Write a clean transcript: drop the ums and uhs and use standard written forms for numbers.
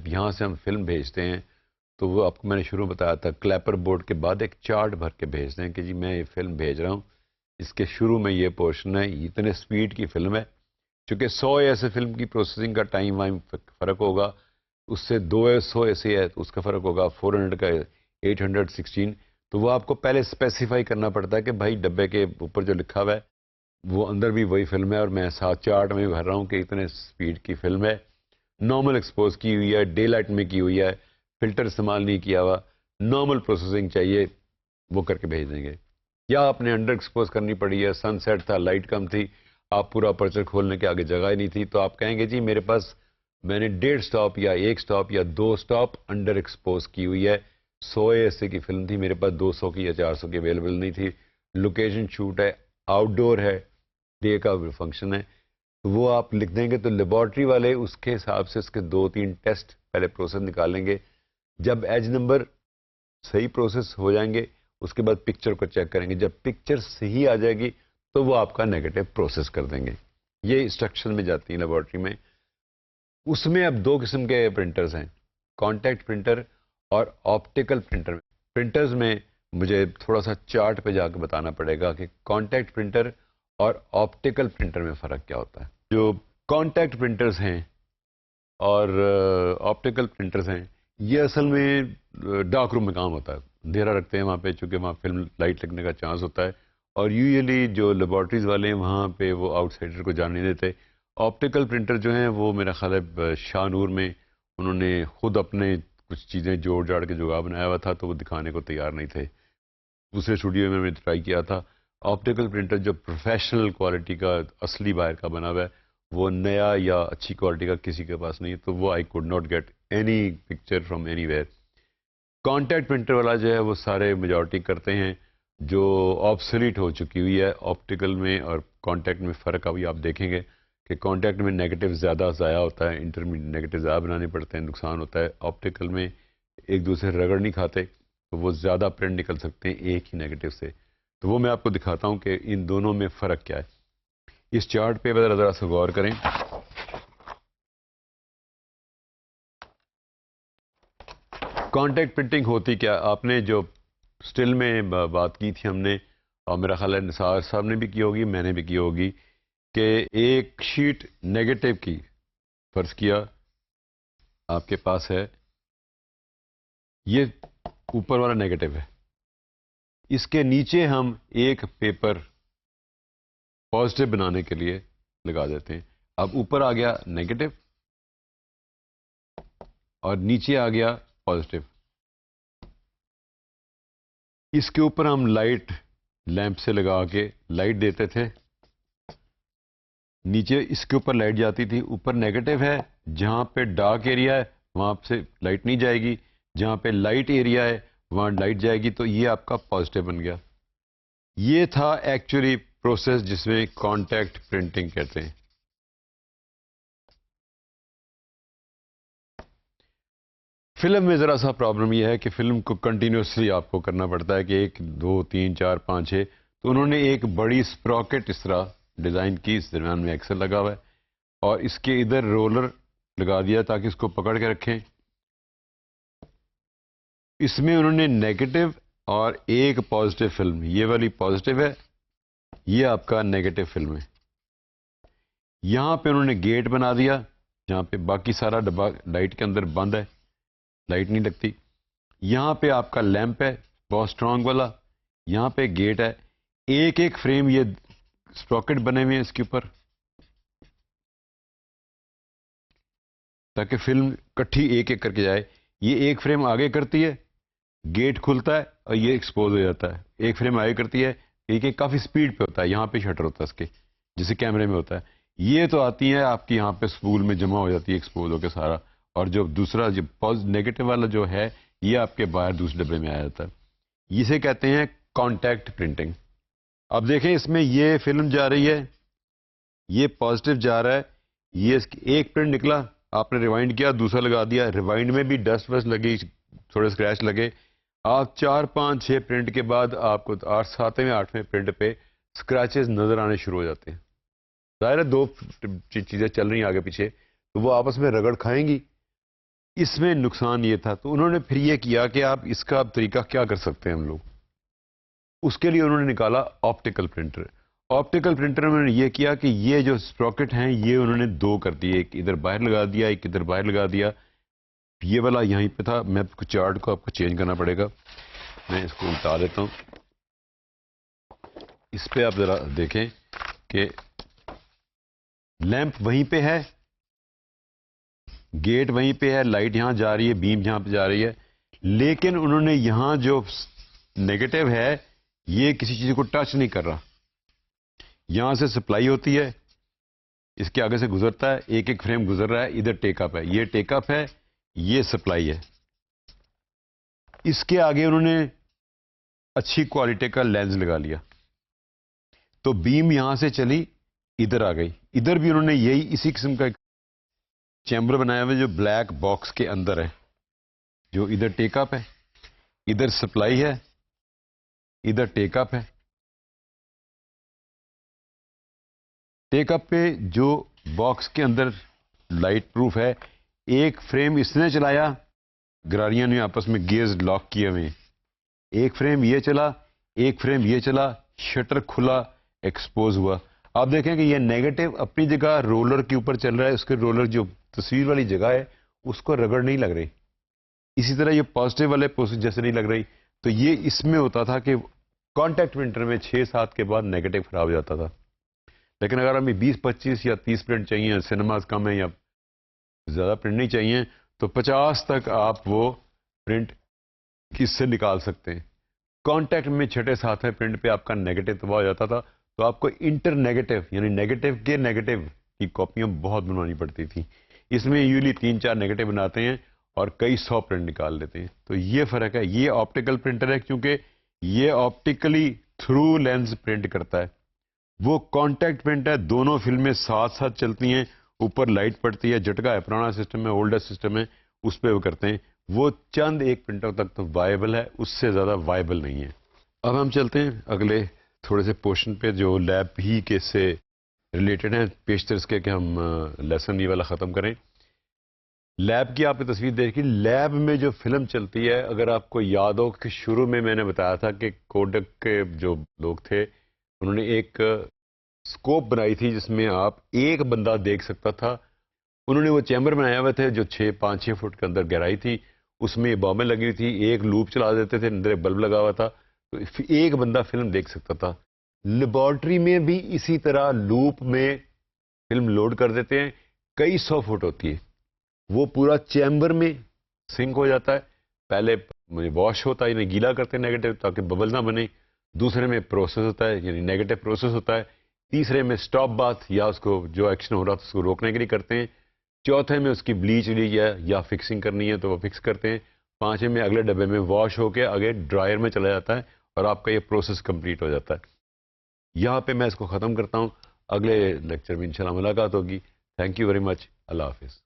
جب یہاں سے ہم فلم بھیجتے ہیں تو وہ آپ کو میں نے شروع بتایا تھا کلیپر بورڈ کے بعد ایک چارٹ بھر کے بھیجتے ہیں کہ جی میں یہ فلم بھیج رہا ہوں، اس کے شروع میں یہ پورشن ہے، اتنے سپیڈ کی فلم ہے، چونکہ 100 ایسے فلم کی پروسیسنگ کا ٹائم وائم فرق ہوگا، اس سے 200 ایسے ہے تو اس کا فرق ہوگا، 400 کا 816، تو وہ آپ کو پہلے اسپیسیفائی کرنا پڑتا ہے کہ بھائی ڈبے کے اوپر جو لکھا ہوا ہے وہ اندر بھی وہی فلم ہے، اور میں ساتھ چارٹ میں بھی بھر رہا ہوں کہ اتنے سپیڈ کی فلم ہے، نارمل ایکسپوز کی ہوئی ہے، ڈے لائٹ میں کی ہوئی ہے، فلٹر استعمال نہیں کیا ہوا، نارمل پروسیسنگ چاہیے، وہ کر کے بھیج دیں گے۔ یا آپ نے انڈر ایکسپوز کرنی پڑی ہے، سن سیٹ تھا، لائٹ کم تھی، آپ پورا پرچر کھولنے کے آگے جگہ ہی نہیں تھی، تو آپ کہیں گے جی میرے پاس میں نے 1.5 سٹاپ یا 1 سٹاپ یا 2 سٹاپ انڈر ایکسپوز کی ہوئی ہے، 100 ایسے کی فلم تھی، میرے پاس 200 کی یا 400 کی اویلیبل نہیں تھی، لوکیشن شوٹ ہے، آؤٹ ڈور ہے، ڈے کا فنکشن ہے، تو وہ آپ لکھ دیں گے تو لیبارٹری والے اس کے حساب سے اس کے 2-3 ٹیسٹ پہلے پروسیس نکالیں گے، جب ایج نمبر صحیح پروسیس ہو جائیں گے اس کے بعد پکچر کو چیک کریں گے، جب پکچر صحیح آ جائے گی تو وہ آپ کا نیگیٹو پروسیس کر دیں گے۔ یہ انسٹرکشن میں جاتی ہیں لیبارٹری میں۔ اس میں اب 2 قسم کے پرنٹرز ہیں، کانٹیکٹ پرنٹر اور آپٹیکل پرنٹر۔ پرنٹرز میں مجھے تھوڑا سا چارٹ پہ جا کے بتانا پڑے گا کہ کانٹیکٹ پرنٹر اور آپٹیکل پرنٹر میں فرق کیا ہوتا ہے۔ جو کانٹیکٹ پرنٹرز ہیں اور آپٹیکل پرنٹرز ہیں یہ اصل میں ڈارک روم میں کام ہوتا ہے، اندھیرا رکھتے ہیں وہاں پہ، چونکہ وہاں فلم لائٹ لگنے کا چانس ہوتا ہے، اور یوزلی جو لیبارٹریز والے ہیں وہاں پہ وہ آؤٹ سائڈر کو جانے نہیں دیتے۔ آپٹیکل پرنٹر جو ہیں وہ میرا خیال ہے شاہ نور میں انہوں نے خود اپنے کچھ چیزیں جوڑ جاڑ کے جگہ بنایا ہوا تھا تو وہ دکھانے کو تیار نہیں تھے، دوسرے اسٹوڈیو میں ٹرائی کیا تھا۔ آپٹیکل پرنٹر جو پروفیشنل کوالٹی کا اصلی باہر کا بنا ہوا ہے وہ نیا یا اچھی کوالٹی کا کسی کے پاس نہیں ہے، تو وہ I could not get any picture from anywhere. Contact printer والا جو ہے وہ سارے میجورٹی کرتے ہیں جو آبسلیٹ ہو چکی ہوئی ہے۔ آپٹیکل میں اور کانٹیکٹ میں فرق ابھی آپ دیکھیں گے کہ کانٹیکٹ میں نیگیٹو زیادہ ضائع ہوتا ہے، انٹرمیڈیٹ نیگیٹو زیادہ بنانے پڑتے ہیں، نقصان ہوتا ہے۔ آپٹیکل میں ایک دوسرے رگڑ نہیں کھاتے تو وہ زیادہ پرنٹ نکل سکتے ہیں ایک ہی نیگیٹو سے، تو وہ میں آپ کو دکھاتا ہوں کہ ان دونوں میں فرق کیا ہے۔ اس چارٹ پہ ذرا سا غور کریں۔ کانٹیکٹ پرنٹنگ ہوتی کیا؟ آپ نے جو سٹل میں بات کی تھی ہم نے، اور میرا خیال ہے نثار صاحب نے بھی کی ہوگی، میں نے بھی کی ہوگی، کہ ایک شیٹ نیگیٹو کی فرض کیا آپ کے پاس ہے، یہ اوپر والا نیگیٹو ہے، اس کے نیچے ہم ایک پیپر پازیٹیو بنانے کے لیے لگا دیتے ہیں۔ اب اوپر آ گیا نیگیٹو اور نیچے آ گیا پازیٹیو، اس کے اوپر ہم لائٹ لیمپ سے لگا کے لائٹ دیتے تھے، نیچے اس کے اوپر لائٹ جاتی تھی، اوپر نیگیٹو ہے، جہاں پہ ڈارک ایریا ہے وہاں سے لائٹ نہیں جائے گی، جہاں پہ لائٹ ایریا ہے وہاں لائٹ جائے گی، تو یہ آپ کا پازیٹیو بن گیا۔ یہ تھا ایکچولی پروسیس جس میں کانٹیکٹ پرنٹنگ کہتے ہیں۔ فلم میں ذرا سا پرابلم یہ ہے کہ فلم کو کنٹینیوسلی آپ کو کرنا پڑتا ہے کہ 1 2 3 4 5 6، تو انہوں نے ایک بڑی سپراکٹ اس طرح ڈیزائن کی، اس درمیان میں ایکسل لگا ہوا ہے اور اس کے ادھر رولر لگا دیا تاکہ اس کو پکڑ کے رکھیں۔ اس میں انہوں نے نیگیٹو اور ایک پازیٹیو فلم، یہ والی پازیٹیو ہے، یہ آپ کا نیگیٹو فلم ہے، یہاں پہ انہوں نے گیٹ بنا دیا جہاں پہ باقی سارا ڈبہ لائٹ کے اندر بند ہے، لائٹ نہیں لگتی۔ یہاں پہ آپ کا لیمپ ہے بہت اسٹرانگ والا، یہاں پہ گیٹ ہے، ایک ایک فریم یہ سپراکٹ بنے ہوئے ہیں اس کے اوپر تاکہ فلم کٹھی ایک ایک کر کے جائے۔ یہ ایک فریم آگے کرتی ہے، گیٹ کھلتا ہے اور یہ ایکسپوز ہو جاتا ہے، ایک فریم آگے کرتی ہے، ایک ایک کافی سپیڈ پہ ہوتا ہے، یہاں پہ شٹر ہوتا ہے اس کے جیسے کیمرے میں ہوتا ہے۔ یہ تو آتی ہے آپ کی یہاں پہ اسپول میں جمع ہو جاتی ہے ایکسپوز ہو کے سارا، اور جو دوسرا جو نیگیٹو والا جو ہے یہ آپ کے باہر دوسرے ڈبے میں آ جاتا ہے، اسے کہتے ہیں کانٹیکٹ پرنٹنگ۔ اب دیکھیں اس میں یہ فلم جا رہی ہے، یہ پازیٹیو جا رہا ہے، یہ ایک پرنٹ نکلا، آپ نے ریوائنڈ کیا دوسرا لگا دیا، ریوائنڈ میں بھی ڈسٹ وسٹ لگی، تھوڑے اسکریچ لگے، آپ 4 5 6 پرنٹ کے بعد آپ کو 7ویں 8ویں پرنٹ پہ اسکریچز نظر آنے شروع ہو جاتے ہیں۔ ظاہر ہے 2 چیزیں چل رہی ہیں آگے پیچھے تو وہ آپس میں رگڑ کھائیں گی، اس میں نقصان یہ تھا، تو انہوں نے پھر یہ کیا کہ آپ اس کا طریقہ کیا کر سکتے ہیں ہم لوگ. اس کے لیے انہوں نے نکالا آپٹیکل پرنٹر. آپٹیکل پرنٹر میں نے یہ کیا کہ یہ جو سپراکٹ ہیں یہ انہوں نے دو کر دیے، ایک ادھر باہر لگا دیا، ایک ادھر باہر لگا دیا. یہ والا یہیں پہ تھا، میں چارٹ کو آپ کو چینج کرنا پڑے گا، میں اس کو الٹا دیتا ہوں. اس پہ آپ ذرا دیکھیں کہ لیمپ وہیں پہ ہے، گیٹ وہیں پہ ہے، لائٹ یہاں جا رہی ہے، بیم یہاں پہ جا رہی ہے، لیکن انہوں نے یہاں جو نیگیٹو ہے یہ کسی چیز کو ٹچ نہیں کر رہا. یہاں سے سپلائی ہوتی ہے، اس کے آگے سے گزرتا ہے، ایک ایک فریم گزر رہا ہے، ادھر ٹیک اپ ہے، یہ ٹیک اپ ہے، یہ سپلائی ہے. اس کے آگے انہوں نے اچھی کوالٹی کا لینز لگا لیا، تو بیم یہاں سے چلی ادھر آ گئی. ادھر بھی انہوں نے یہی اسی قسم کا چیمبر بنایا ہوا جو بلیک باکس کے اندر ہے، جو ادھر ٹیک اپ ہے، ادھر سپلائی ہے، ادھر ٹیک اپ ہے. ٹیک اپ پہ جو باکس کے اندر لائٹ پروف ہے، ایک فریم اس نے چلایا، گراریاں نے آپس میں گیئرز لاک کیے ہوئے، ایک فریم یہ چلا، ایک فریم یہ چلا، شٹر کھلا، ایکسپوز ہوا. آپ دیکھیں کہ یہ نیگیٹو اپنی جگہ رولر کے اوپر چل رہا ہے، اس کے رولر جو تصویر والی جگہ ہے اس کو رگڑ نہیں لگ رہی. اسی طرح یہ پازیٹیو والے پوزیٹیو جیسے نہیں لگ رہی. تو یہ اس میں ہوتا تھا کہ کانٹیکٹ پرنٹر میں 6-7 کے بعد نیگیٹو خراب ہو جاتا تھا. لیکن اگر ہمیں 20-25 یا 30 پرنٹ چاہیے، سینماز کم ہے یا زیادہ پرنٹ نہیں چاہیے، تو 50 تک آپ وہ پرنٹ کس سے نکال سکتے ہیں. کانٹیکٹ میں 6-7 پرنٹ پہ آپ کا نیگیٹو تباہ ہو جاتا تھا، تو آپ کو انٹر نیگیٹو یعنی نیگیٹو کے نیگیٹو کی کاپیاں بہت بنوانی پڑتی تھی. اس میں یوزلی 3-4 نیگیٹو بناتے ہیں اور کئی 100 پرنٹ نکال لیتے ہیں. تو یہ فرق ہے. یہ آپٹیکل پرنٹر ہے کیونکہ یہ آپٹیکلی تھرو لینز پرنٹ کرتا ہے. وہ کانٹیکٹ پرنٹ ہے، دونوں فلمیں ساتھ ساتھ چلتی ہیں، اوپر لائٹ پڑتی ہے، جھٹکا ہے، پرانا سسٹم ہے، اولڈر سسٹم ہے، اس پہ وہ کرتے ہیں. وہ چند ایک پرنٹر تک تو وائبل ہے، اس سے زیادہ وائبل نہیں ہے. اب ہم چلتے ہیں اگلے تھوڑے سے پورشن پہ جو لیب ہی کے سے ریلیٹڈ ہیں، پیشتر اس کے کہ ہم لیسن یہ والا ختم کریں. لیب کی آپ نے تصویر دیکھی. لیب میں جو فلم چلتی ہے، اگر آپ کو یاد ہو کہ شروع میں نے بتایا تھا کہ کوڈک کے جو لوگ تھے انہوں نے ایک سکوپ بنائی تھی جس میں آپ ایک بندہ دیکھ سکتا تھا. انہوں نے وہ چیمبر بنایا ہوا تھے جو 5-6 فٹ کے اندر گہرائی تھی، اس میں بامیں لگی تھی، ایک لوپ چلا دیتے تھے، اندر بلب لگا ہوا تھا، تو ایک بندہ فلم دیکھ سکتا تھا. لیبارٹری میں بھی اسی طرح لوپ میں فلم لوڈ کر دیتے ہیں، کئی 100 فٹ ہوتی ہے. وہ پورا چیمبر میں سنک ہو جاتا ہے. پہلے واش ہوتا ہے یعنی گیلا کرتے ہیں نیگیٹو تاکہ ببل نہ بنے، دوسرے میں پروسیس ہوتا ہے یعنی نیگیٹو پروسیس ہوتا ہے، تیسرے میں سٹاپ باتھ یا اس کو جو ایکشن ہو رہا تھا اس کو روکنے کے لیے کرتے ہیں، چوتھے میں اس کی بلیچ لی ہے یا فکسنگ کرنی ہے تو وہ فکس کرتے ہیں، پانچویں میں اگلے ڈبے میں واش ہو کے آگے ڈرائر میں چلا جاتا ہے اور آپ کا یہ پروسیس کمپلیٹ ہو جاتا ہے. یہاں پہ میں اس کو ختم کرتا ہوں. اگلے لیکچر میں انشاءاللہ ملاقات ہوگی. Thank you very much. اللہ حافظ.